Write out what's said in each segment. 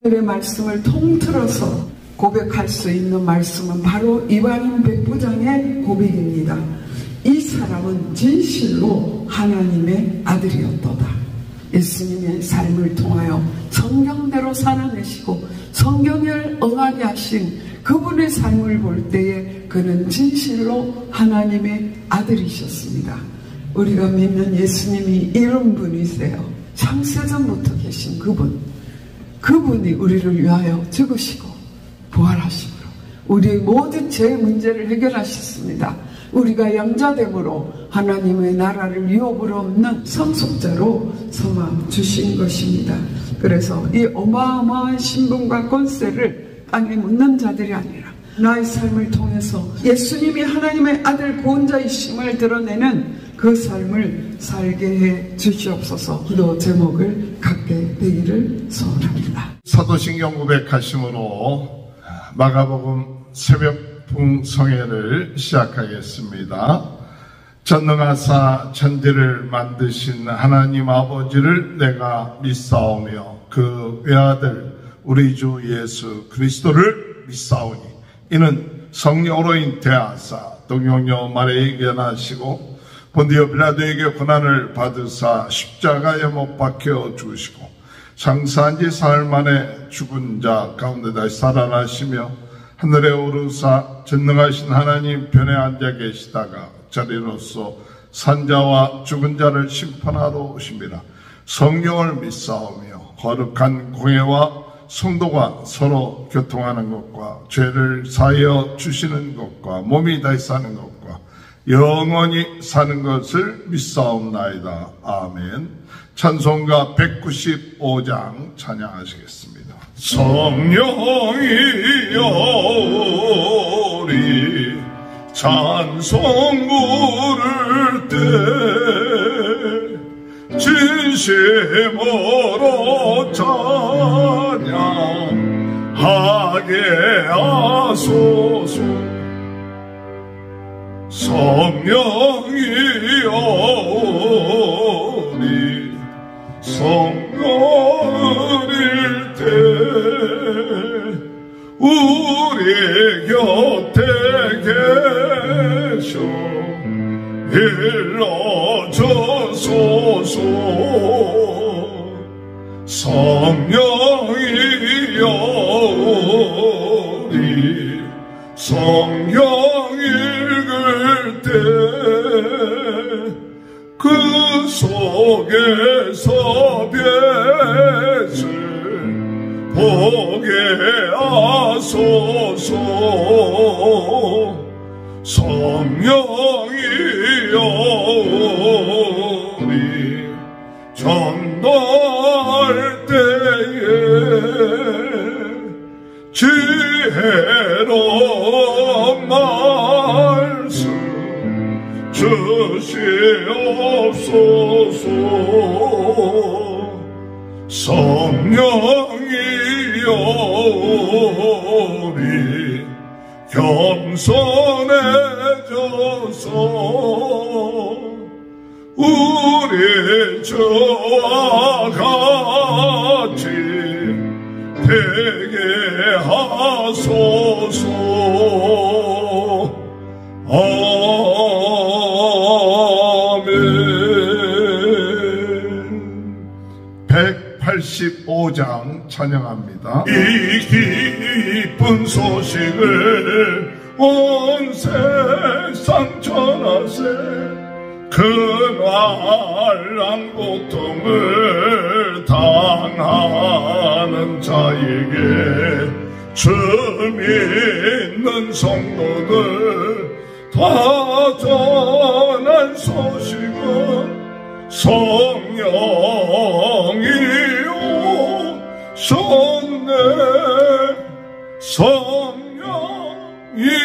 오늘의 말씀을 통틀어서 고백할 수 있는 말씀은 바로 이방인 백부장의 고백입니다. 이 사람은 진실로 하나님의 아들이었도다. 예수님의 삶을 통하여 성경대로 살아내시고 성경에 응하게 하신 그분의 삶을 볼 때에 그는 진실로 하나님의 아들이셨습니다. 우리가 믿는 예수님이 이런 분이세요. 창세전부터 계신 그분이 우리를 위하여 죽으시고 부활하심으로 우리의 모든 죄 문제를 해결하셨습니다. 우리가 양자됨으로 하나님의 나라를 유업으로 없는 상속자로 삼아 주신 것입니다. 그래서 이 어마어마한 신분과 권세를 땅에 묻는 자들이 아니라 나의 삶을 통해서 예수님이 하나님의 아들 구원자이심을 드러내는 그 삶을 살게 해 주시옵소서. 기도 제목을 갖게 되기를 소원합니다. 사도신경 고백하심으로 마가복음 새벽풍 성회를 시작하겠습니다. 전능하사 천지를 만드신 하나님 아버지를 내가 믿사오며 그 외아들 우리 주 예수 그리스도를 믿사오니 이는 성령으로 잉태하사 동정녀 마리아에게 나시고 본디오 빌라도에게 고난을 받으사 십자가에 못 박혀 죽으시고 장사한 지 사흘 만에 죽은 자 가운데 다시 살아나시며 하늘에 오르사 전능하신 하나님 편에 앉아 계시다가 자리로서 산자와 죽은 자를 심판하러 오십니다. 성령을 믿사오며 거룩한 공회와 성도가 서로 교통하는 것과 죄를 사하여 주시는 것과 몸이 다시 사는 것과 영원히 사는 것을 믿사옵나이다. 아멘. 찬송가 195장 찬양하시겠습니다. 성령이여 우리 찬송 부를 때 진심으로 찬양하게 하소서. 성령이여 우리 성령 드릴 때 우리 곁에 계셔 일러주소서. 성령이여 우리 성경 읽을 때 그 속에서 빛을 보게 하소서. 성령이여 우리 전도할 때에 지혜로운 말씀 주시옵소서. 성령이여 우리 겸손해져서 우리 주와 같이 되게 하소서. 아멘. 185장 찬양합니다. 이 기쁜 소식을 온 세상 전하세. 그날랑 고통을 당하는 자에게 주 믿는 성도들 다 전한 소식은 성령이 오셨네. 성령이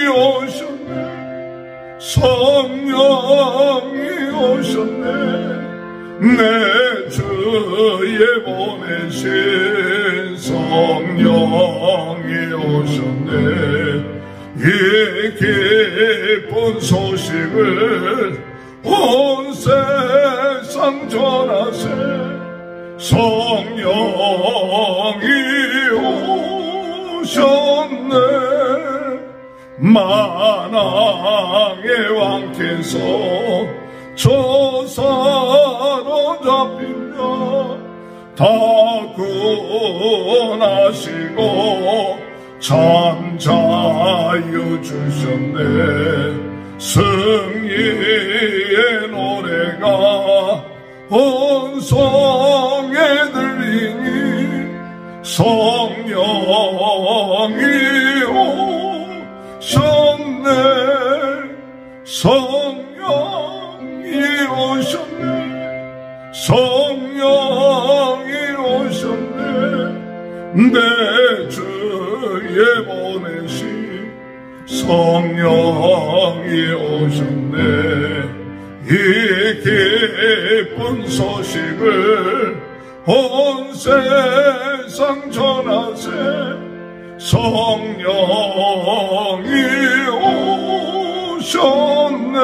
오셨네. 성령이 오셨네. 내 주에 보내신 성령이 오셨네. 이 기쁜 소식을 온 세상 전하세. 성령이 오셨네. 만왕의 왕께서 저 사로잡힌 자 다 구원하시고 참 자유 주셨네. 승리의 노래가 온 성에 들리니 성령이 오셨네. 성령이 오셨네. 성령이 오셨네. 내 주에 보내신 성령이 오셨네. 이 기쁜 소식을 온 세상 전하세. 성령이 오셨네.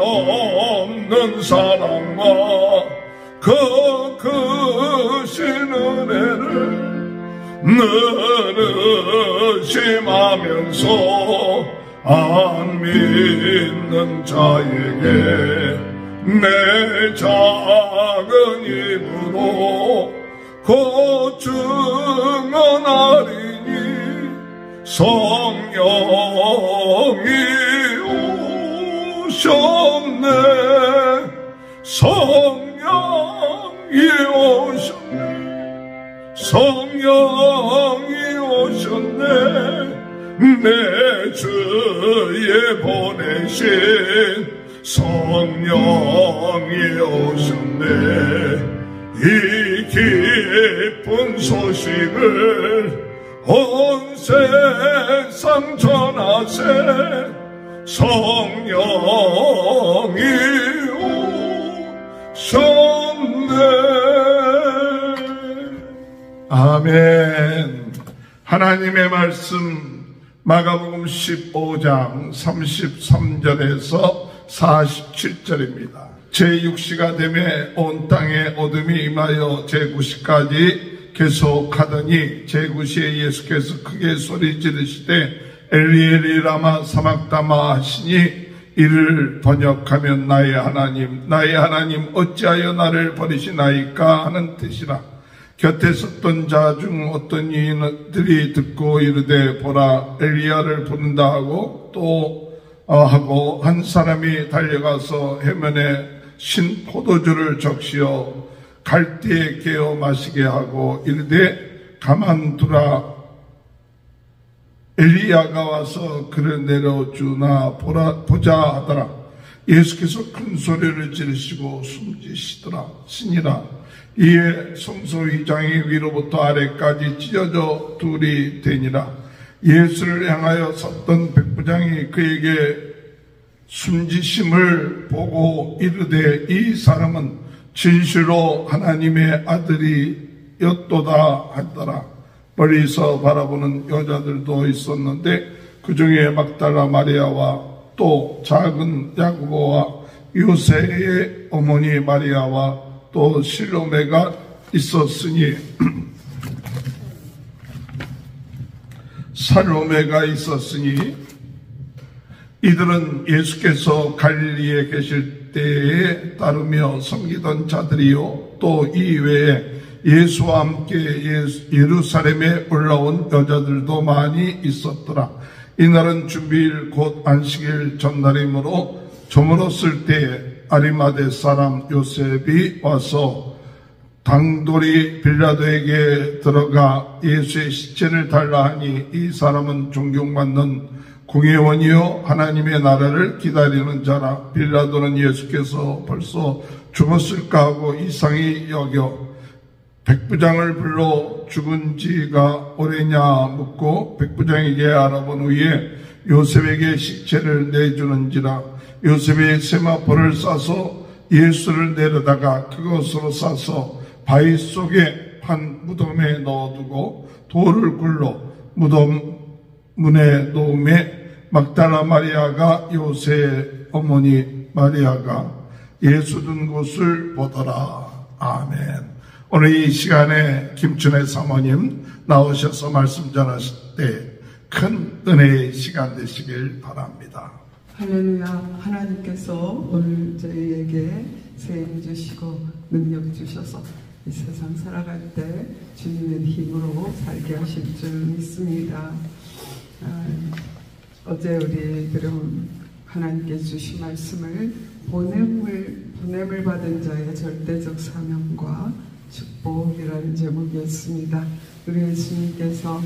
한없는 사랑과 그 크신 은혜를 늘으심하면서 안 믿는 자에게 내 작은 입으로 곧 증언하리니 성령이 오셨네. 성령이 오셨네. 성령이 오셨네. 내 주에 보내신 성령이 오셨네. 이 기쁜 소식을 온 세상 전하세. 성령이 오셨네. 아멘. 하나님의 말씀 마가복음 15장 33절에서 47절입니다. 제6시가 되매 온 땅에 어둠이 임하여 제9시까지 계속하더니 제9시에 예수께서 크게 소리 지르시되 엘리 엘리 라마 사막다마 하시니 이를 번역하면 나의 하나님 어찌하여 나를 버리시나이까 하는 뜻이라. 곁에 섰던 자 중 어떤 이인들이 듣고 이르되 보라 엘리야를 부른다 하고 또 하고 한 사람이 달려가서 해면에 신 포도주를 적시어 갈대에 깨어 마시게 하고 이르되 가만두라. 엘리야가 와서 그를 내려주나 보자 하더라. 예수께서 큰 소리를 지르시고 숨지시니라. 이에 성소의장이 위로부터 아래까지 찢어져 둘이 되니라. 예수를 향하여 섰던 백부장이 그에게 숨지심을 보고 이르되 이 사람은 진실로 하나님의 아들이었도다 하더라. 멀리서 바라보는 여자들도 있었는데 그 중에 막달라 마리아와 또 작은 야고보와 요새의 어머니 마리아와 또 실로메가 있었으니 살로메가 있었으니 이들은 예수께서 갈릴리에 계실 때에 따르며 섬기던 자들이요 또 이외에 예수와 함께 예루살렘에 올라온 여자들도 많이 있었더라. 이날은 주비일 곧 안식일 전날이므로 저물었을 때에 아리마대 사람 요셉이 와서 당돌이 빌라도에게 들어가 예수의 시체를 달라 하니 이 사람은 존경받는 공회원이요 하나님의 나라를 기다리는 자라. 빌라도는 예수께서 벌써 죽었을까 하고 이상히 여겨 백부장을 불러 죽은 지가 오래냐 묻고 백부장에게 알아본 후에 요셉에게 시체를 내주는지라. 요셉이 세마포를 싸서 예수를 내려다가 그것으로 싸서 바위 속에 한 무덤에 넣어두고 돌을 굴러 무덤 문에 놓음에 막달라 마리아가 요새의 어머니 마리아가 예수 둔 곳을 보더라. 아멘. 오늘 이 시간에 김춘혜 사모님 나오셔서 말씀 전하실 때 큰 은혜의 시간 되시길 바랍니다. 할렐루야. 하나님께서 오늘 저희에게 세임 주시고 능력 주셔서 이 세상 살아갈 때 주님의 힘으로 살게 하실 줄 믿습니다. 어제 우리 그럼 하나님께 주신 말씀을 보냄을 받은 자의 절대적 사명과 축복이라는 제목이었습니다. 우리 예수님께서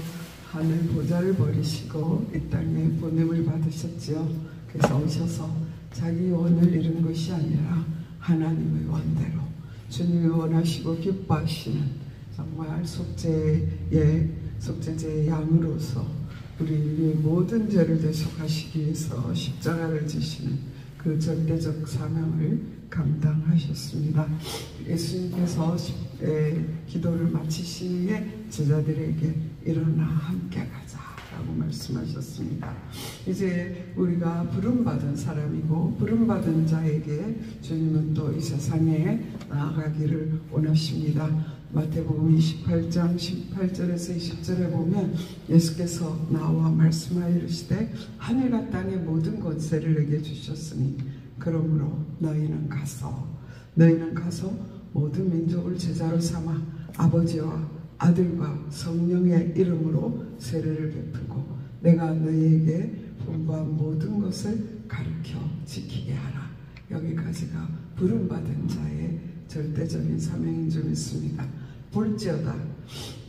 하늘 보좌를 버리시고 이 땅에 보냄을 받으셨지요. 그래서 오셔서 자기 원을 이룬 것이 아니라 하나님의 원대로 주님이 원하시고 기뻐하시는 정말 속죄제의 양으로서 우리의 모든 죄를 대속하시기 위해서 십자가를 지시는 그 절대적 사명을 감당하셨습니다. 예수님께서 기도를 마치신 후에 제자들에게 일어나 함께 가자라고 말씀하셨습니다. 이제 우리가 부름받은 사람이고 부름받은 자에게 주님은 또 이 세상에 나아가기를 원하십니다. 마태복음 28장 18절에서 20절에 보면 예수께서 나와 말씀하여 이르시되 하늘과 땅의 모든 권세를 내게 주셨으니 그러므로 너희는 가서 모든 민족을 제자로 삼아 아버지와 아들과 성령의 이름으로 세례를 베푸고 내가 너희에게 분부한 모든 것을 가르쳐 지키게 하라. 여기까지가 부름받은 자의 절대적인 사명인 줄 믿습니다. 볼지어다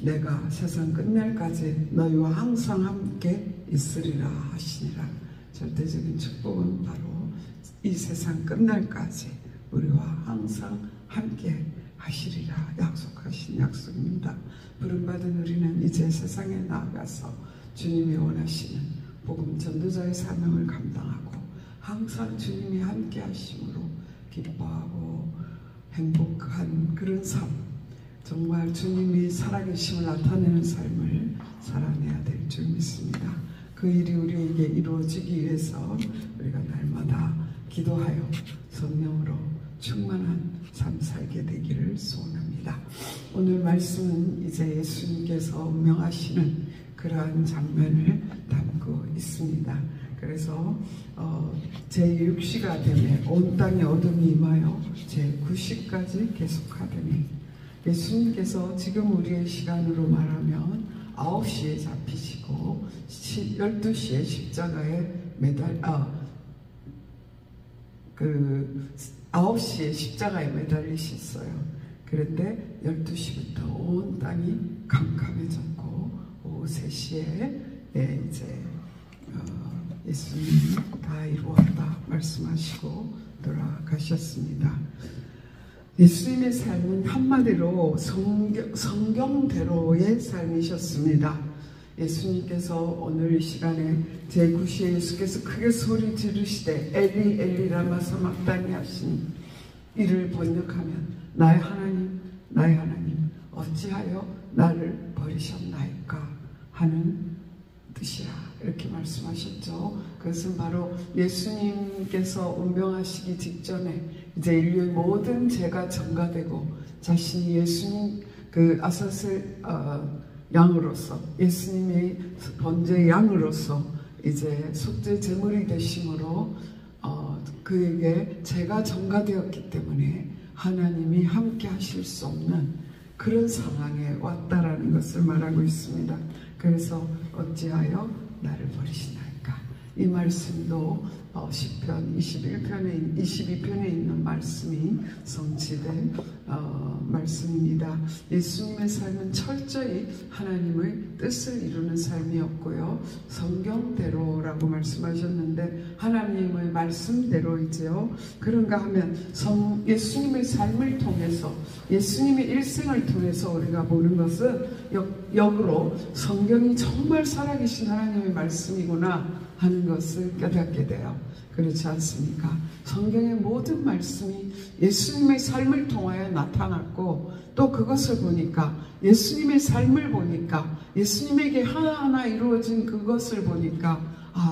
내가 세상 끝날까지 너희와 항상 함께 있으리라 하시니라. 절대적인 축복은 바로 이 세상 끝날까지 우리와 항상 함께 하시리라 약속하신 약속입니다. 부름받은 우리는 이제 세상에 나아가서 주님이 원하시는 복음 전도자의 사명을 감당하고 항상 주님이 함께 하심으로 기뻐하고 행복한 그런 삶, 정말 주님이 살아계심을 나타내는 삶을 살아내야 될 줄 믿습니다. 그 일이 우리에게 이루어지기 위해서 우리가 날마다 기도하여 성령으로 충만한 삶 살게 되기를 소원합니다. 오늘 말씀은 이제 예수님께서 명하시는 그러한 장면을 담고 있습니다. 그래서 제6시가 되매 온 땅에 어둠이 임하여 제9시까지 계속하더니 예수님께서 지금 우리의 시간으로 말하면 9시에 잡히시고 12시에 십자가에 9시에 십자가에 매달리셨어요. 그런데 12시부터 온 땅이 캄캄해졌고 오후 3시에 이제 예수님이 다 이루었다 말씀하시고 돌아가셨습니다. 예수님의 삶은 한마디로 성경대로의 삶이셨습니다. 예수님께서 오늘 이 시간에 제9시에 예수께서 크게 소리 지르시되 엘리 엘리 라마 사막다니 하신 이를 번역하면 나의 하나님 어찌하여 나를 버리셨나이까 하는 뜻이라 이렇게 말씀하셨죠. 그것은 바로 예수님께서 운명하시기 직전에 이제 인류의 모든 죄가 전가되고 자신이 예수님 그 아사셀 양으로서 예수님이 번제의 양으로서 이제 속죄 제물이 되심으로 그에게 죄가 전가되었기 때문에 하나님이 함께 하실 수 없는 그런 상황에 왔다라는 것을 말하고 있습니다. 그래서 어찌하여 나를 버리시나이까 이 말씀도 시편 22편에 있는 말씀이 성취된 말씀입니다. 예수님의 삶은 철저히 하나님의 뜻을 이루는 삶이었고요. 성경대로라고 말씀하셨는데 하나님의 말씀대로이지요. 그런가 하면 예수님의 삶을 통해서 예수님의 일생을 통해서 우리가 보는 것은 역으로 성경이 정말 살아계신 하나님의 말씀이구나 하는 것을 깨닫게 돼요. 그렇지 않습니까? 성경의 모든 말씀이 예수님의 삶을 통하여 나타났고 또 그것을 보니까 예수님의 삶을 보니까 예수님에게 하나하나 이루어진 그것을 보니까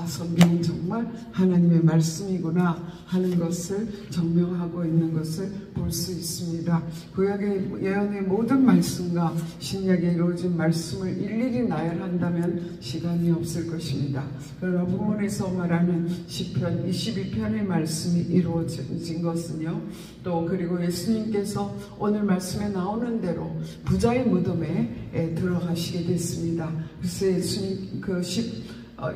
성경은 정말 하나님의 말씀이구나 하는 것을 증명하고 있는 것을 볼 수 있습니다. 구약의 예언의 모든 말씀과 신약에 이루어진 말씀을 일일이 나열한다면 시간이 없을 것입니다. 그러나 본문에서 말하는 시편 22편의 말씀이 이루어진 것은요, 또 그리고 예수님께서 오늘 말씀에 나오는 대로 부자의 무덤에 들어가시게 됐습니다. 그래서 예수님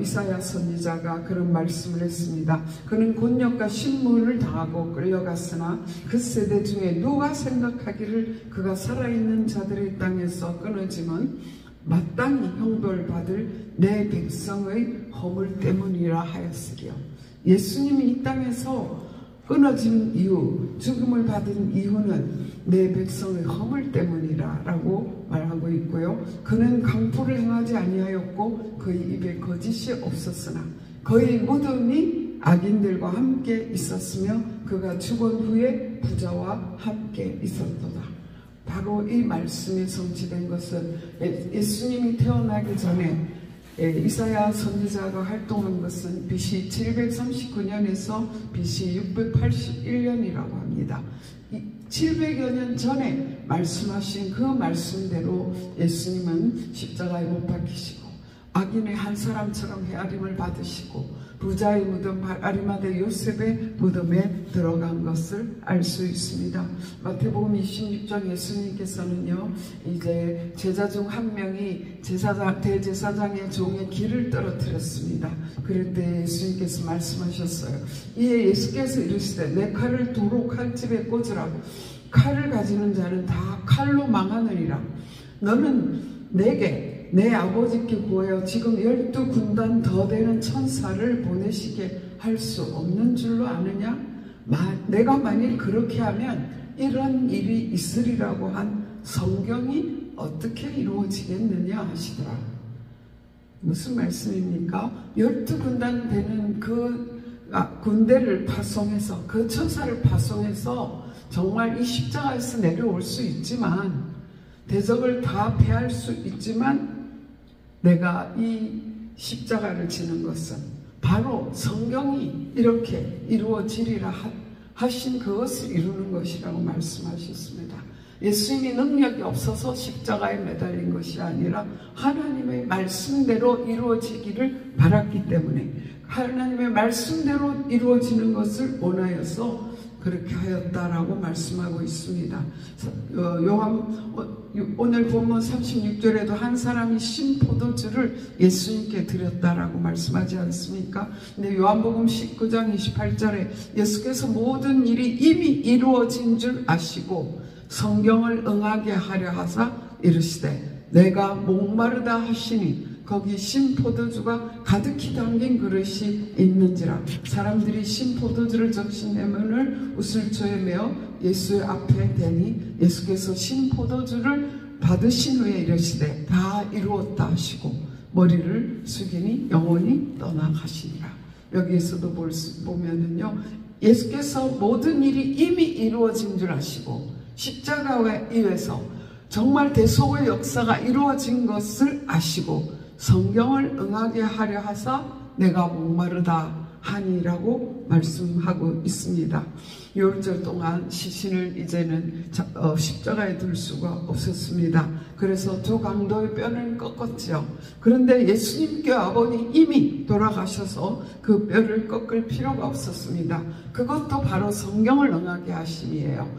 이사야 선지자가 그런 말씀을 했습니다. 그는 곤욕과 신문을 당하고 끌려갔으나 그 세대 중에 누가 생각하기를 그가 살아있는 자들의 땅에서 끊어짐은 마땅히 형벌받을 내 백성의 허물 때문이라 하였으리요. 예수님이 이 땅에서 끊어진 이유, 죽음을 받은 이유는 내 백성의 허물 때문이라 라고 말하고 있고요. 그는 강포를 행하지 아니하였고 그의 입에 거짓이 없었으나 그의 무덤이 악인들과 함께 있었으며 그가 죽은 후에 부자와 함께 있었도다. 바로 이 말씀이 성취된 것은 예수님이 태어나기 전에 이사야 선지자가 활동한 것은 BC 739년에서 BC 681년이라고 합니다. 700여 년 전에 말씀하신 그 말씀대로 예수님은 십자가에 못 박히시고 악인의 한 사람처럼 헤아림을 받으시고 부자의 무덤 아리마대 요셉의 무덤에 들어간 것을 알 수 있습니다. 마태복음 26장 예수님께서는요, 이제 제자 중 한 명이 대제사장의 종의 길을 떨어뜨렸습니다. 그럴 때 예수님께서 말씀하셨어요. 이에 예수께서 이르시되 내 칼을 도로 칼집에 꽂으라. 칼을 가지는 자는 다 칼로 망하느니라. 너는 내게 내 아버지께 구하여 지금 12군단 더 되는 천사를 보내시게 할 수 없는 줄로 아느냐? 내가 만일 그렇게 하면 이런 일이 있으리라고 한 성경이 어떻게 이루어지겠느냐 하시더라. 무슨 말씀입니까? 12군단 되는 그 군대를 파송해서 그 천사를 파송해서 정말 이 십자가에서 내려올 수 있지만 대적을 다 패할 수 있지만 내가 이 십자가를 지는 것은 바로 성경이 이렇게 이루어지리라 하신 그것을 이루는 것이라고 말씀하셨습니다. 예수님이 능력이 없어서 십자가에 매달린 것이 아니라 하나님의 말씀대로 이루어지기를 바랐기 때문에 하나님의 말씀대로 이루어지는 것을 원하여서 그렇게 하였다라고 말씀하고 있습니다. 오늘 본문 36절에도 한 사람이 신포도주를 예수님께 드렸다라고 말씀하지 않습니까? 근데 요한복음 19장 28절에 예수께서 모든 일이 이미 이루어진 줄 아시고 성경을 응하게 하려 하사 이르시되 내가 목마르다 하시니 거기 신포도주가 가득히 담긴 그릇이 있는지라. 사람들이 신포도주를 적신 해문을 우슬초에 메어 예수의 앞에 대니 예수께서 신포도주를 받으신 후에 이르시되 다 이루었다 하시고 머리를 숙이니 영원히 떠나가시니라. 여기에서도 보면은요, 예수께서 모든 일이 이미 이루어진 줄 아시고 십자가에 의해서 정말 대속의 역사가 이루어진 것을 아시고 성경을 응하게 하려 하사 내가 목마르다 하니라고 말씀하고 있습니다. 6절 동안 시신을 이제는 십자가에 둘 수가 없었습니다. 그래서 두 강도의 뼈를 꺾었죠. 그런데 예수님께 아버님 이미 돌아가셔서 그 뼈를 꺾을 필요가 없었습니다. 그것도 바로 성경을 응하게 하심이에요.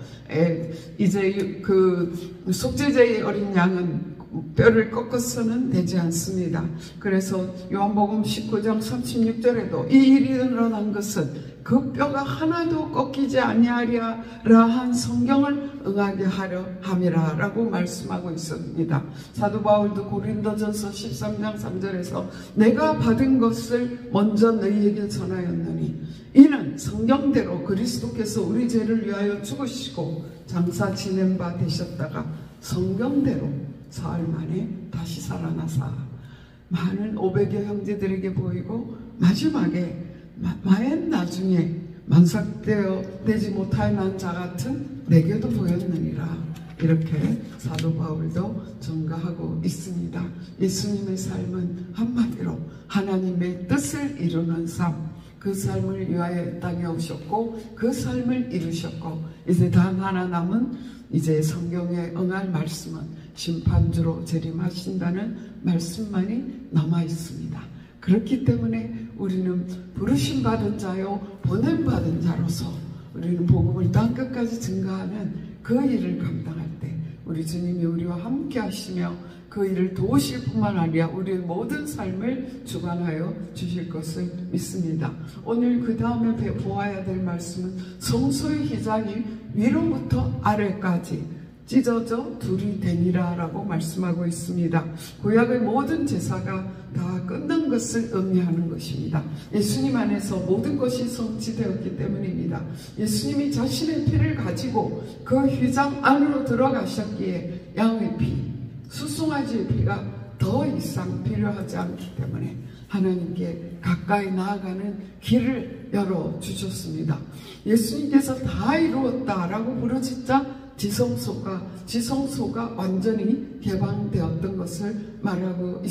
이제 그 속죄제의 어린 양은 뼈를 꺾어서는 되지 않습니다. 그래서 요한복음 19장 36절에도 이 일이 일어난 것은 그 뼈가 하나도 꺾이지 아니하리라 한 성경을 응하게 하려 함이라 라고 말씀하고 있습니다. 사도 바울도 고린도전서 13장 3절에서 내가 받은 것을 먼저 너희에게 전하였느니 이는 성경대로 그리스도께서 우리 죄를 위하여 죽으시고 장사 지낸 바 되셨다가 성경대로 사흘 만에 다시 살아나사 많은 500여 형제들에게 보이고 마지막에 맨 나중에 만삭되어 되지 못할 자 같은 내게도 보였느니라. 이렇게 사도 바울도 증거하고 있습니다. 예수님의 삶은 한마디로 하나님의 뜻을 이루는 삶, 그 삶을 위하여 땅에 오셨고 그 삶을 이루셨고, 이제 단 하나 남은 이제 성경에 응할 말씀은 심판주로 재림하신다는 말씀만이 남아 있습니다. 그렇기 때문에 우리는 부르심 받은 자요 보냄 받은 자로서 우리는 복음을 땅 끝까지 증거하는 그 일을 감당할 때 우리 주님이 우리와 함께 하시며 그 일을 도우실 뿐만 아니라 우리의 모든 삶을 주관하여 주실 것을 믿습니다. 오늘 그 다음에 보아야 될 말씀은 성소의 휘장이 위로부터 아래까지 찢어져 둘이 되니라 라고 말씀하고 있습니다. 구약의 모든 제사가 다 끝난 것을 의미하는 것입니다. 예수님 안에서 모든 것이 성취되었기 때문입니다. 예수님이 자신의 피를 가지고 그 휘장 안으로 들어가셨기에 양의 피, 수송아지의 피가 더 이상 필요하지 않기 때문에 하나님께 가까이 나아가는 길을 열어주셨습니다. 예수님께서 다 이루었다라고 부르짖자 지성소가 완전히 개방되었던 것을 말하고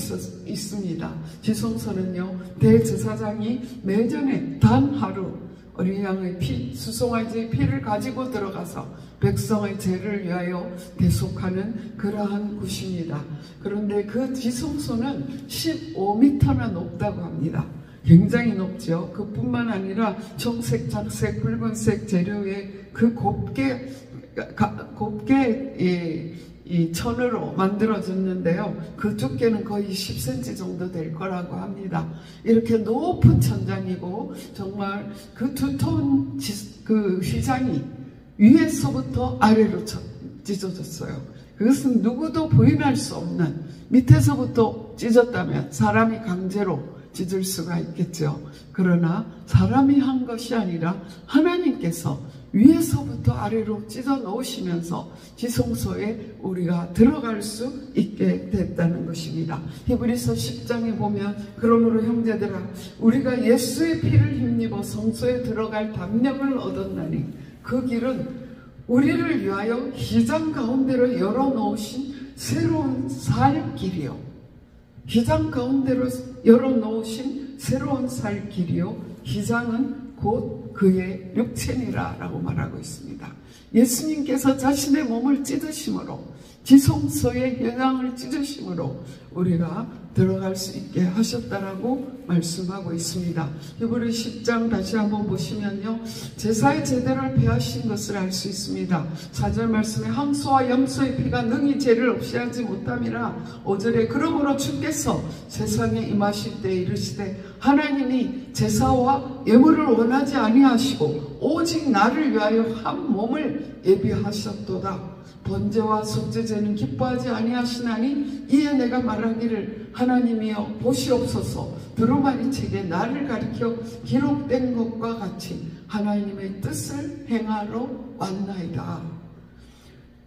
있습니다. 지성소는요, 대제사장이 매년에 단 하루 어린 양의 피, 수송아지의 피를 가지고 들어가서 백성의 죄를 위하여 대속하는 그러한 곳입니다. 그런데 그 지성소는 15m나 높다고 합니다. 굉장히 높죠. 그뿐만 아니라 청색, 작색, 붉은색 재료의 그 곱게 이 천으로 만들어졌는데요. 그 두께는 거의 10cm 정도 될 거라고 합니다. 이렇게 높은 천장이고 정말 그 두터운 그 휘장이 위에서부터 아래로 찢어졌어요. 그것은 누구도 부인할 수 없는, 밑에서부터 찢었다면 사람이 강제로 찢을 수가 있겠죠. 그러나 사람이 한 것이 아니라 하나님께서 위에서부터 아래로 찢어 놓으시면서 지성소에 우리가 들어갈 수 있게 됐다는 것입니다. 히브리서 10장에 보면 그러므로 형제들아 우리가 예수의 피를 힘입어 성소에 들어갈 담력을 얻었나니 그 길은 우리를 위하여 휘장 가운데로 열어놓으신 새로운 살 길이요, 휘장 가운데로 열어놓으신 새로운 살 길이요, 휘장은 곧 그의 육체니라 라고 말하고 있습니다. 예수님께서 자신의 몸을 찢으심으로, 지성소의 휘장을 찢으심으로 우리가 들어갈 수 있게 하셨다라고 말씀하고 있습니다. 히브리 10장 다시 한번 보시면요, 제사의 제대를 폐하신 것을 알 수 있습니다. 4절 말씀에 항소와 염소의 피가 능히 죄를 없이 하지 못함이라. 5절에 그러므로 주께서 세상에 임하실 때 이르시되 하나님이 제사와 예물을 원하지 아니하시고 오직 나를 위하여 한 몸을 예비하셨도다. 번제와 속죄제는 기뻐하지 아니하시나니 이에 내가 말하기를 하나님이여 보시옵소서. 두루마리 책에 나를 가리켜 기록된 것과 같이 하나님의 뜻을 행하러 왔나이다.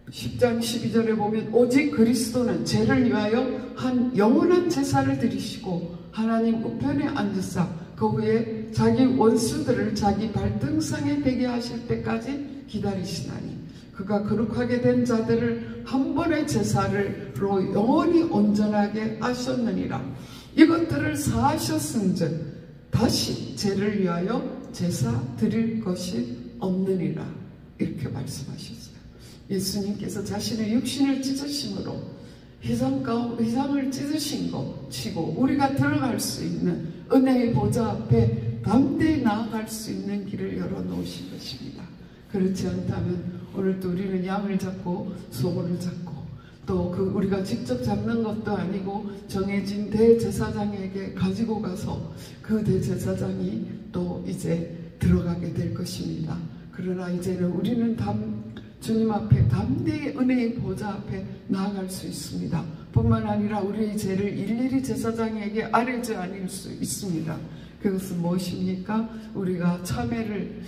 10장 12절에 보면 오직 그리스도는 죄를 위하여 한 영원한 제사를 드리시고 하나님 우편에 앉으사 그 후에 자기 원수들을 자기 발등상에 대게 하실 때까지 기다리시나니 그가 거룩하게 된 자들을 한 번의 제사로 영원히 온전하게 하셨느니라. 이것들을 사하셨은즉 다시 죄를 위하여 제사 드릴 것이 없느니라. 이렇게 말씀하셨어요. 예수님께서 자신의 육신을 찢으심으로 휘장을 찢으신 것 치고 우리가 들어갈 수 있는 은혜의 보좌 앞에 담대히 나아갈 수 있는 길을 열어놓으신 것입니다. 그렇지 않다면 오늘도 우리는 양을 잡고 소고를 잡고 또 우리가 직접 잡는 것도 아니고 정해진 대제사장에게 가지고 가서 그 대제사장이 또 이제 들어가게 될 것입니다. 그러나 이제는 우리는 주님 앞에 담대히 은혜의 보좌 앞에 나아갈 수 있습니다. 뿐만 아니라 우리의 죄를 일일이 제사장에게 아뢰지 않을 수 있습니다. 그것은 무엇입니까? 우리가 참회를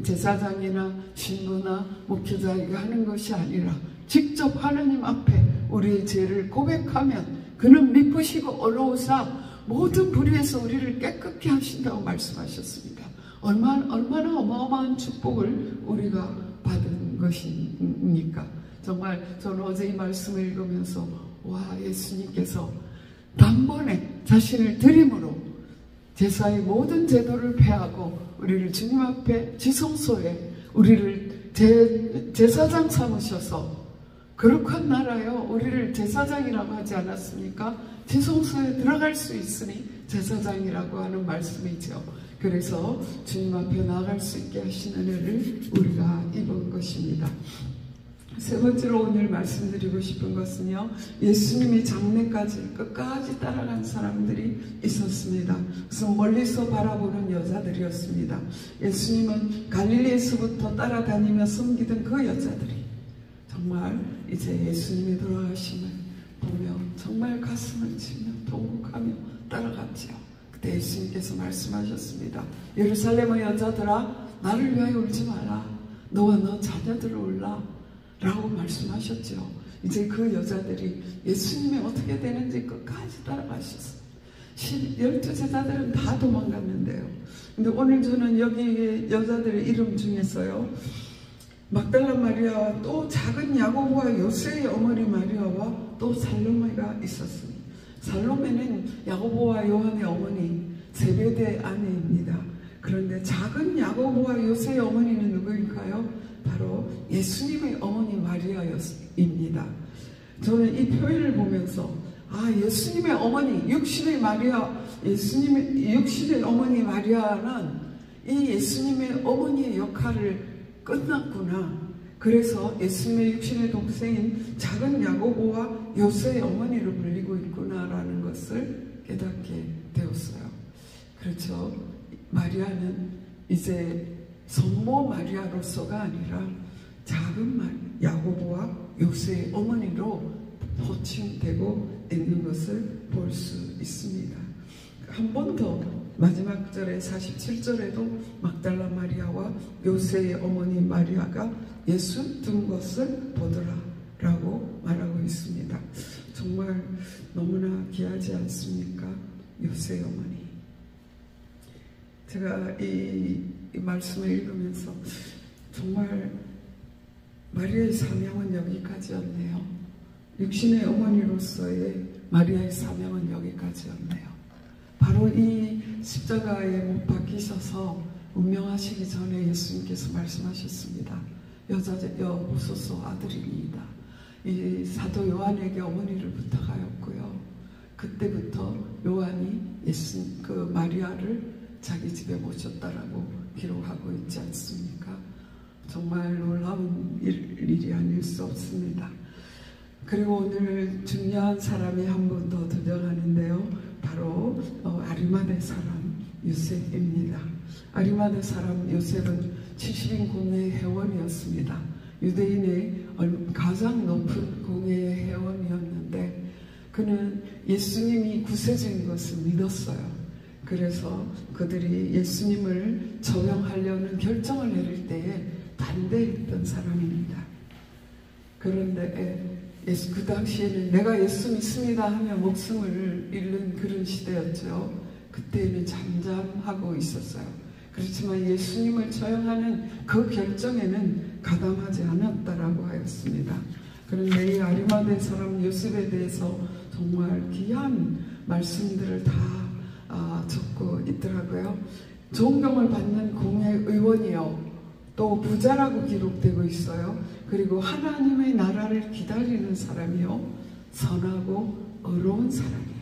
제사장이나 신부나 목회자에게 하는 것이 아니라 직접 하나님 앞에 우리의 죄를 고백하면 그는 미쁘시고 어려우사 모든 불의에서 우리를 깨끗게 하신다고 말씀하셨습니다. 얼마나 어마어마한 축복을 우리가 받은 것입니까? 정말 저는 어제 이 말씀을 읽으면서 와, 예수님께서 단번에 자신을 드림으로 제사의 모든 제도를 폐하고 우리를 주님 앞에 지성소에 우리를 제사장 삼으셔서 거룩한 나라요, 우리를 제사장이라고 하지 않았습니까? 지성소에 들어갈 수 있으니 제사장이라고 하는 말씀이죠. 그래서 주님 앞에 나아갈 수 있게 하신 은혜를 우리가 입은 것입니다. 세 번째로 오늘 말씀드리고 싶은 것은요, 예수님이 장례까지 끝까지 따라간 사람들이 있었습니다. 그래서 멀리서 바라보는 여자들이었습니다. 예수님은 갈릴리에서부터 따라다니며 섬기던 그 여자들이 정말 이제 예수님의 돌아가심을 보며 정말 가슴을 치며 통곡하며 따라갔지요. 그때 예수님께서 말씀하셨습니다. 예루살렘의 여자들아, 나를 위하여 울지 마라. 너와 너 자녀들을 울라 라고 말씀하셨죠. 이제 그 여자들이 예수님이 어떻게 되는지 끝까지 따라가셨어요. 12제자들은 다 도망갔는데요. 근데 오늘 저는 여기 여자들의 이름 중에서요, 막달라 마리아와 또 작은 야고보와 요새의 어머니 마리아와 또 살로메가 있었습니다. 살로메는 야고보와 요한의 어머니 세베대 아내입니다. 그런데 작은 야고보와 요새의 어머니는 누구일까요? 바로 예수님의 어머니 마리아입니다. 저는 이 표현을 보면서 예수님의 어머니, 육신의 마리아, 육신의 어머니 마리아는 이 예수님의 어머니의 역할을 끝났구나. 그래서 예수님의 육신의 동생인 작은 야고보와 요새의 어머니를 불리고 있구나라는 것을 깨닫게 되었어요. 그렇죠. 마리아는 이제 성모 마리아로서가 아니라 작은 야고보와 요새의 어머니로 호칭되고 있는 것을 볼 수 있습니다. 한 번 더 마지막 절에 47절에도 막달라 마리아와 요새의 어머니 마리아가 예수 둔 것을 보더라 라고 말하고 있습니다. 정말 너무나 귀하지 않습니까? 요새의 어머니. 제가 이 말씀을 읽으면서 정말 마리아의 사명은 여기까지였네요. 육신의 어머니로서의 마리아의 사명은 여기까지였네요. 바로 이 십자가에 못 박히셔서 운명하시기 전에 예수님께서 말씀하셨습니다. 여보소서 아들이니이다. 이 사도 요한에게 어머니를 부탁하였고요. 그때부터 요한이 그 마리아를 자기 집에 모셨다라고 기록하고 있지 않습니까? 정말 놀라운 일이 아닐 수 없습니다. 그리고 오늘 중요한 사람이 한 분 더 등장하는데요. 바로 아리마대 사람 요셉입니다. 아리마대 사람 요셉은 70인 공회의 회원이었습니다. 유대인의 가장 높은 공회의 회원이었는데 그는 예수님이 구세주인 것을 믿었어요. 그래서 그들이 예수님을 처형하려는 결정을 내릴 때에 반대했던 사람입니다. 그런데 그 당시에는 내가 예수 믿습니다 하며 목숨을 잃는 그런 시대였죠. 그때는 잠잠하고 있었어요. 그렇지만 예수님을 처형하는 그 결정에는 가담하지 않았다라고 하였습니다. 그런데 이 아리마대 사람 요셉에 대해서 정말 귀한 말씀들을 다 적고 있더라고요. 존경을 받는 공회 의원이요, 또 부자라고 기록되고 있어요. 그리고 하나님의 나라를 기다리는 사람이요, 선하고 의로운 사람이요,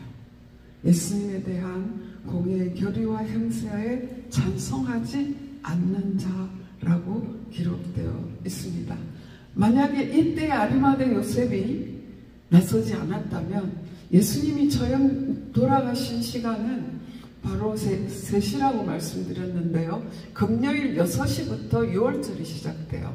예수님에 대한 공의의 결의와 행세에 찬성하지 않는 자라고 기록되어 있습니다. 만약에 이때 아리마대 요셉이 나서지 않았다면 예수님이 돌아가신 시간은 바로 3시라고 말씀드렸는데요. 금요일 6시부터 6월절이 시작돼요.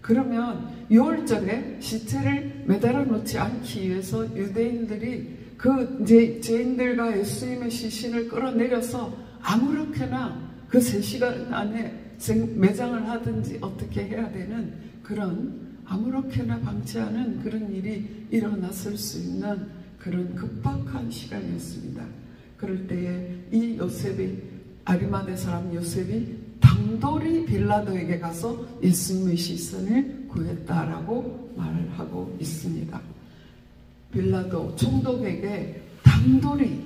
그러면 6월절에 시체를 매달아 놓지 않기 위해서 유대인들이 그 죄인들과 예수님의 시신을 끌어내려서 아무렇게나 그 3시간 안에 매장을 하든지 어떻게 해야 되는 그런 아무렇게나 방치하는 그런 일이 일어났을 수 있는 그런 급박한 시간이었습니다. 그럴 때에 이 요셉이, 아리마대 사람 요셉이 당돌이 빌라도에게 가서 예수님의 시선을 구했다라고 말을 하고 있습니다. 빌라도 총독에게 당돌이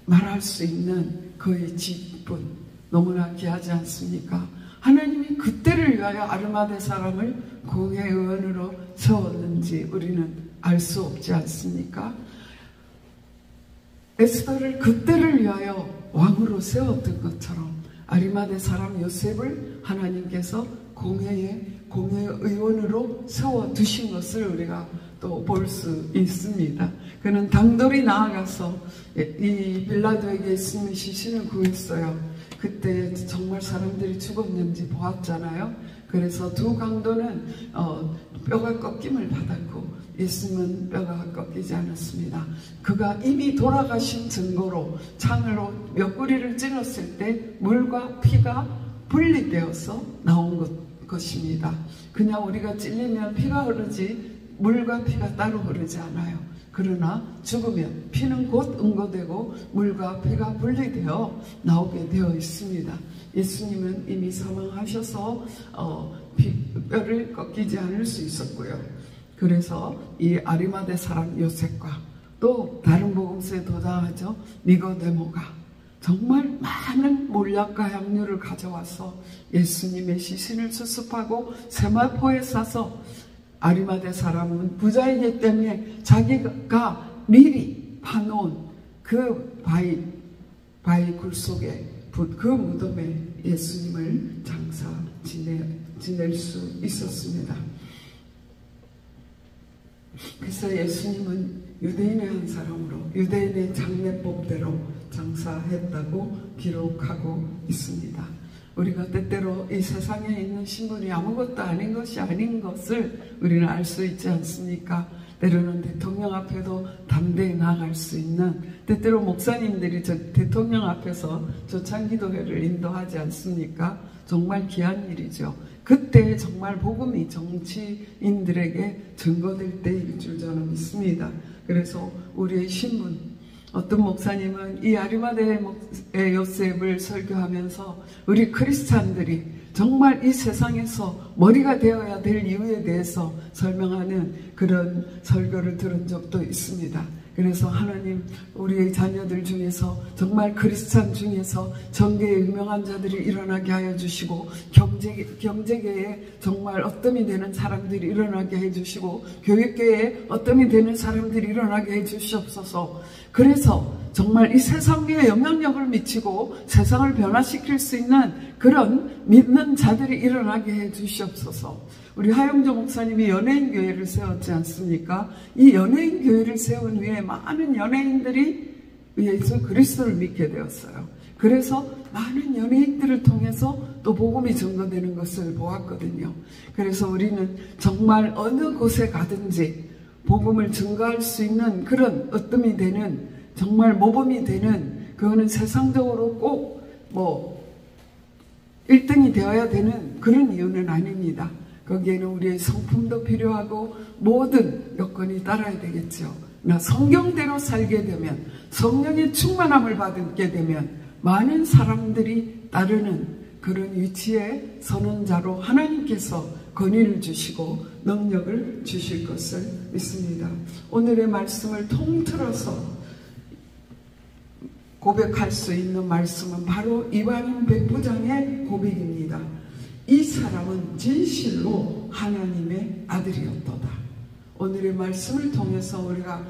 말할 수 있는 그의 직분, 너무나 귀하지 않습니까? 하나님이 그때를 위하여 아르마대 사람을 공회의원으로 세웠는지 우리는 알 수 없지 않습니까? 에스더를 그때를 위하여 왕으로 세웠던 것처럼 아리마대 사람 요셉을 하나님께서 공회의원으로 세워두신 것을 우리가 또 볼 수 있습니다. 그는 당돌이 나아가서 이 빌라도에게 예수님의 시신을 구했어요. 그때 정말 사람들이 죽었는지 보았잖아요. 그래서 두 강도는 뼈가 꺾임을 받았고 예수님은 뼈가 꺾이지 않았습니다. 그가 이미 돌아가신 증거로 창으로 옆구리를 찔렀을 때 물과 피가 분리되어서 나온 것입니다. 그냥 우리가 찔리면 피가 흐르지 물과 피가 따로 흐르지 않아요. 그러나 죽으면 피는 곧 응고되고 물과 피가 분리되어 나오게 되어 있습니다. 예수님은 이미 사망하셔서 뼈를 꺾이지 않을 수 있었고요. 그래서 이 아리마대 사람 요셉과 또 다른 복음서에 도장하죠. 니고데모가 정말 많은 몰약과 향료를 가져와서 예수님의 시신을 수습하고 세마포에 싸서 아리마대 사람은 부자이기 때문에 자기가 미리 파놓은 그 바위 굴 속에 그 무덤에 예수님을 장사 지낼 수 있었습니다. 그래서 예수님은 유대인의 한 사람으로 유대인의 장례법대로 장사했다고 기록하고 있습니다. 우리가 때때로 이 세상에 있는 신분이 아무것도 아닌 것이 아닌 것을 우리는 알 수 있지 않습니까? 때로는 대통령 앞에도 담대히 나아갈 수 있는, 때때로 목사님들이 대통령 앞에서 조창기도회를 인도하지 않습니까? 정말 귀한 일이죠. 그때 정말 복음이 정치인들에게 증거될 때일 줄 저는 믿습니다. 그래서 우리의 신분, 어떤 목사님은 이 아리마대의 요셉을 설교하면서 우리 크리스찬들이 정말 이 세상에서 머리가 되어야 될 이유에 대해서 설명하는 그런 설교를 들은 적도 있습니다. 그래서 하나님 우리의 자녀들 중에서 정말 크리스찬 중에서 정계에 유명한 자들이 일어나게 하여 주시고 경제계에 정말 어뜸이 되는 사람들이 일어나게 해주시고 교육계에 어뜸이 되는 사람들이 일어나게 해주시옵소서. 그래서 정말 이 세상 위에 영향력을 미치고 세상을 변화시킬 수 있는 그런 믿는 자들이 일어나게 해주시옵소서. 우리 하영조 목사님이 연예인교회를 세웠지 않습니까? 이 연예인교회를 세운 후에 많은 연예인들이 예수 그리스도를 믿게 되었어요. 그래서 많은 연예인들을 통해서 또 복음이 증거되는 것을 보았거든요. 그래서 우리는 정말 어느 곳에 가든지 복음을 증거할 수 있는 그런 으뜸이 되는, 정말 모범이 되는, 그거는 세상적으로 꼭 1등이 되어야 되는 그런 이유는 아닙니다. 거기에는 우리의 성품도 필요하고 모든 여건이 따라야 되겠죠. 나 성경대로 살게 되면, 성령의 충만함을 받게 되면 많은 사람들이 따르는 그런 위치에 서는 자로 하나님께서 권위를 주시고 능력을 주실 것을 믿습니다. 오늘의 말씀을 통틀어서 고백할 수 있는 말씀은 바로 이방인 백부장의 고백입니다. 이 사람은 진실로 하나님의 아들이었도다. 오늘의 말씀을 통해서 우리가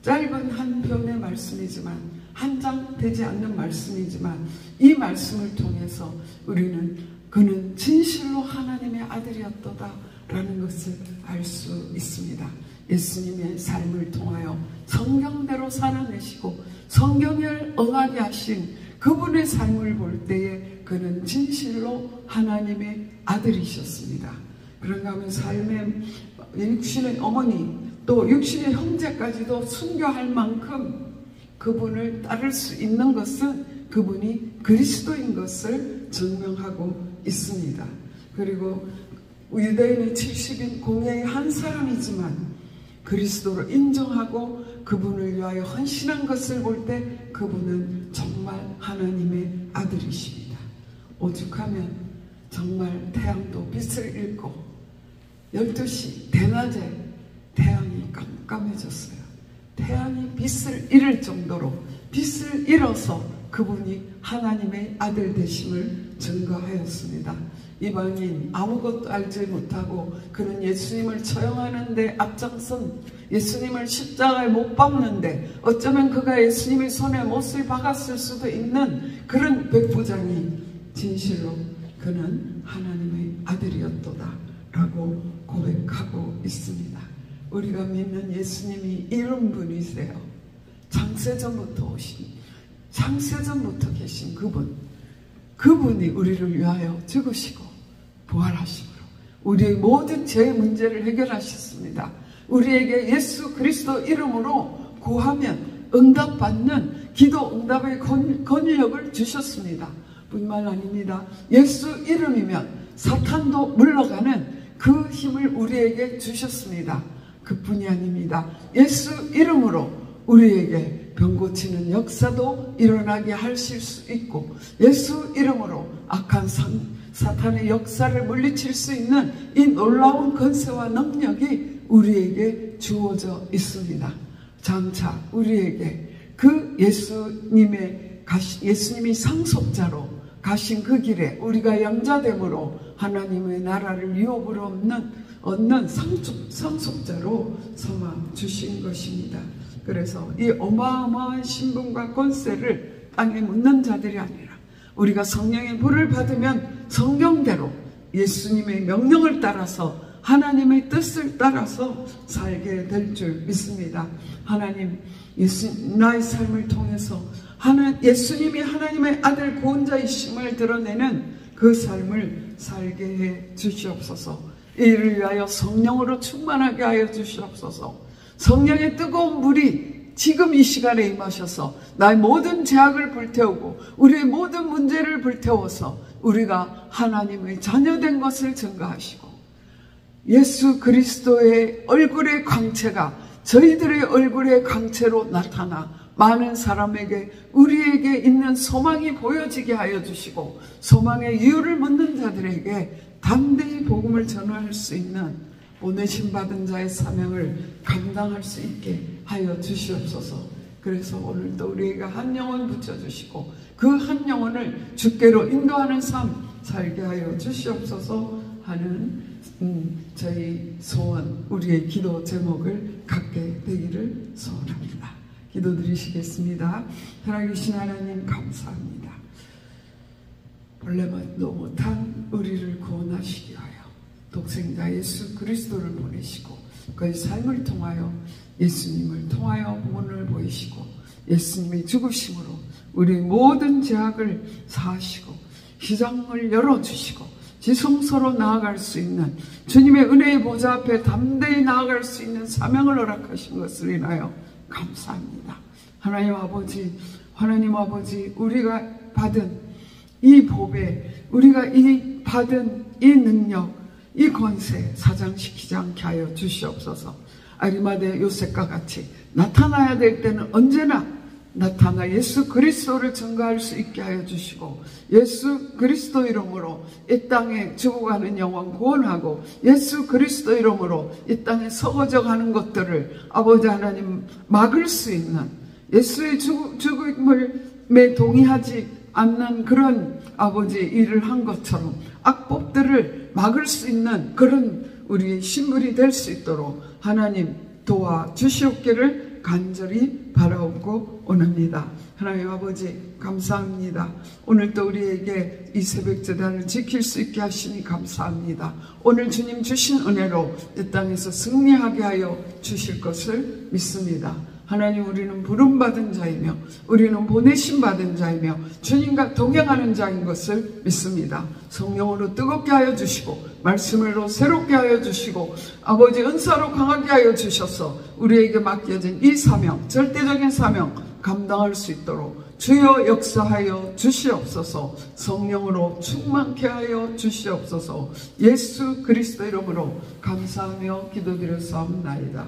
짧은 한 편의 말씀이지만, 한 장 되지 않는 말씀이지만, 이 말씀을 통해서 우리는 그는 진실로 하나님의 아들이었도다 라는 것을 알 수 있습니다. 예수님의 삶을 통하여 성경대로 살아내시고 성경을 응하게 하신 그분의 삶을 볼 때에 그는 진실로 하나님의 아들이셨습니다. 그런가 하면 삶의 육신의 어머니 또 육신의 형제까지도 순교할 만큼 그분을 따를 수 있는 것은 그분이 그리스도인 것을 증명하고 있습니다. 그리고 유대인의 70인 공회의 한 사람이지만 그리스도로 인정하고 그분을 위하여 헌신한 것을 볼 때 그분은 정말 하나님의 아들이십니다. 오죽하면 정말 태양도 빛을 잃고 12시 대낮에 태양이 깜깜해졌어요. 태양이 빛을 잃을 정도로 빛을 잃어서 그분이 하나님의 아들 되심을 증거하였습니다. 이방인 아무것도 알지 못하고 그는 예수님을 처형하는 데 앞장선, 예수님을 십자가에 못 박는데 어쩌면 그가 예수님의 손에 못을 박았을 수도 있는 그런 백부장이 진실로 그는 하나님의 아들이었도다 라고 고백하고 있습니다. 우리가 믿는 예수님이 이런 분이세요. 창세전부터 계신 그분이 우리를 위하여 죽으시고 부활하심으로 우리의 모든 죄의 문제를 해결하셨습니다. 우리에게 예수 그리스도 이름으로 구하면 응답받는 기도 응답의 권력을 주셨습니다. 뿐만 아닙니다. 예수 이름이면 사탄도 물러가는 그 힘을 우리에게 주셨습니다. 그뿐이 아닙니다. 예수 이름으로 우리에게 병 고치는 역사도 일어나게 하실 수 있고 예수 이름으로 악한 사탄의 역사를 물리칠 수 있는 이 놀라운 권세와 능력이 우리에게 주어져 있습니다. 장차 우리에게 그 예수님이 상속자로 가신 그 길에 우리가 양자됨으로 하나님의 나라를 유업으로 얻는 상속자로 삼아 주신 것입니다. 그래서 이 어마어마한 신분과 권세를 땅에 묻는 자들이 아니라 우리가 성령의 불을 받으면 성경대로 예수님의 명령을 따라서 하나님의 뜻을 따라서 살게 될 줄 믿습니다. 하나님, 나의 삶을 통해서 예수님이 하나님의 아들 구원자이심을 드러내는 그 삶을 살게 해 주시옵소서. 이를 위하여 성령으로 충만하게 하여 주시옵소서. 성령의 뜨거운 불이 지금 이 시간에 임하셔서 나의 모든 죄악을 불태우고 우리의 모든 문제를 불태워서 우리가 하나님의 자녀된 것을 증거하시고 예수 그리스도의 얼굴의 광채가 저희들의 얼굴의 광채로 나타나 많은 사람에게 우리에게 있는 소망이 보여지게 하여 주시고 소망의 이유를 묻는 자들에게 담대히 복음을 전할 수 있는 보내심 받은 자의 사명을 감당할 수 있게 하여 주시옵소서. 그래서 오늘도 우리에게 한 영혼 붙여주시고 그 한 영혼을 주께로 인도하는 삶 살게 하여 주시옵소서 하는 저희 소원, 우리의 기도 제목을 갖게 되기를 소원합니다. 기도드리시겠습니다. 살아계신 하나님 감사합니다. 본래도 못한 우리를 구원하시기 위하여 독생자 예수 그리스도를 보내시고 그의 삶을 통하여 예수님을 통하여 구원을 보이시고 예수님의 죽으심으로 우리의 모든 죄악을 사하시고 시장을 열어주시고 지성소로 나아갈 수 있는 주님의 은혜의 보좌 앞에 담대히 나아갈 수 있는 사명을 허락하신 것을 인하여 감사합니다. 하나님 아버지, 우리가 받은 이 보배, 우리가 받은 이 능력, 이 권세 사장시키지 않게 하여 주시옵소서. 아리마대 요셉과 같이 나타나야 될 때는 언제나 나타나 예수 그리스도를 증거할 수 있게 하여 주시고 예수 그리스도 이름으로 이 땅에 죽어가는 영혼 구원하고 예수 그리스도 이름으로 이 땅에 썩어져 가는 것들을 아버지 하나님 막을 수 있는 예수의 죽음에 동의하지 않는 그런 아버지 일을 한 것처럼 악법들을 막을 수 있는 그런 우리의 신분이 될 수 있도록 하나님 도와주시옵기를 간절히 바라옵고 원합니다. 하나님 아버지 감사합니다. 오늘도 우리에게 이 새벽제단을 지킬 수 있게 하시니 감사합니다. 오늘 주님 주신 은혜로 이 땅에서 승리하게 하여 주실 것을 믿습니다. 하나님, 우리는 부름받은 자이며 우리는 보내심 받은 자이며 주님과 동행하는 자인 것을 믿습니다. 성령으로 뜨겁게 하여 주시고 말씀으로 새롭게 하여 주시고 아버지 은사로 강하게 하여 주셔서 우리에게 맡겨진 이 사명, 절대적인 사명 감당할 수 있도록 주여 역사하여 주시옵소서. 성령으로 충만케 하여 주시옵소서. 예수 그리스도 이름으로 감사하며 기도드렸사옵나이다.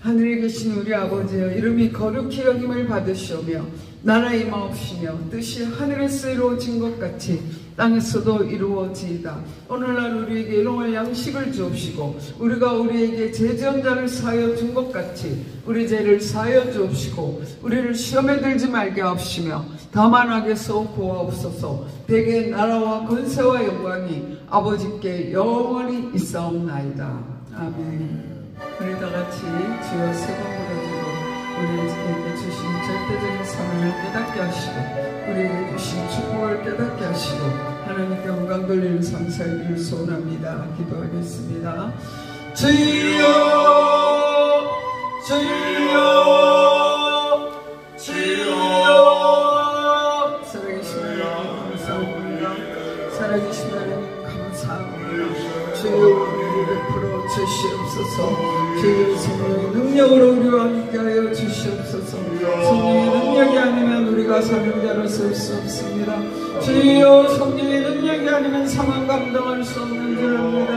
하늘에 계신 우리 아버지여, 이름이 거룩히 여김을 받으시오며 나라 임하옵시며 뜻이 하늘에서 이루어진 것 같이 땅에서도 이루어지이다. 오늘날 우리에게 일용할 양식을 주옵시고 우리가 우리에게 죄지은 자를 사하여 준 것 같이 우리 죄를 사하여 주옵시고 우리를 시험에 들지 말게 하옵시며 다만 악에서 구하옵소서. 대개 나라와 권세와 영광이 아버지께 영원히 있사옵나이다. 아멘. 우리 다같이 주여 세 번 부르짖고 우리에게 주신 절대적인 사랑을 깨닫게 하시고 우리에게 주신 축복을 깨닫게 하시고 하나님께 영광 돌리는 삶 살기를 소원합니다. 기도하겠습니다. 주여 주여 주여. 살아계신 하나님 감사합니다. 살아계신 하나님 감사합니다. 주여 우리를 베풀어 주시옵소서. 주의 성령의 능력으로 우리와 함께하여 주시옵소서. 성령의 능력이 아니면 우리가 사는 자로 설 수 없습니다. 주여 성령의 능력이 아니면 상황 감당할 수 없는 줄 압니다.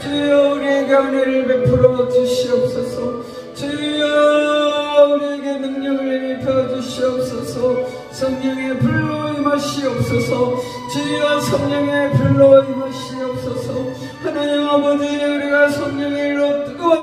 주여 우리에게 은혜를 베풀어 주시옵소서. 주여 우리에게 능력을 입혀 주시옵소서. 성령의 불로 임하시옵소서. 주여 성령의 불로 임하시옵소서. 하나님 아버지, 우리가 성령의 일로 뜨거워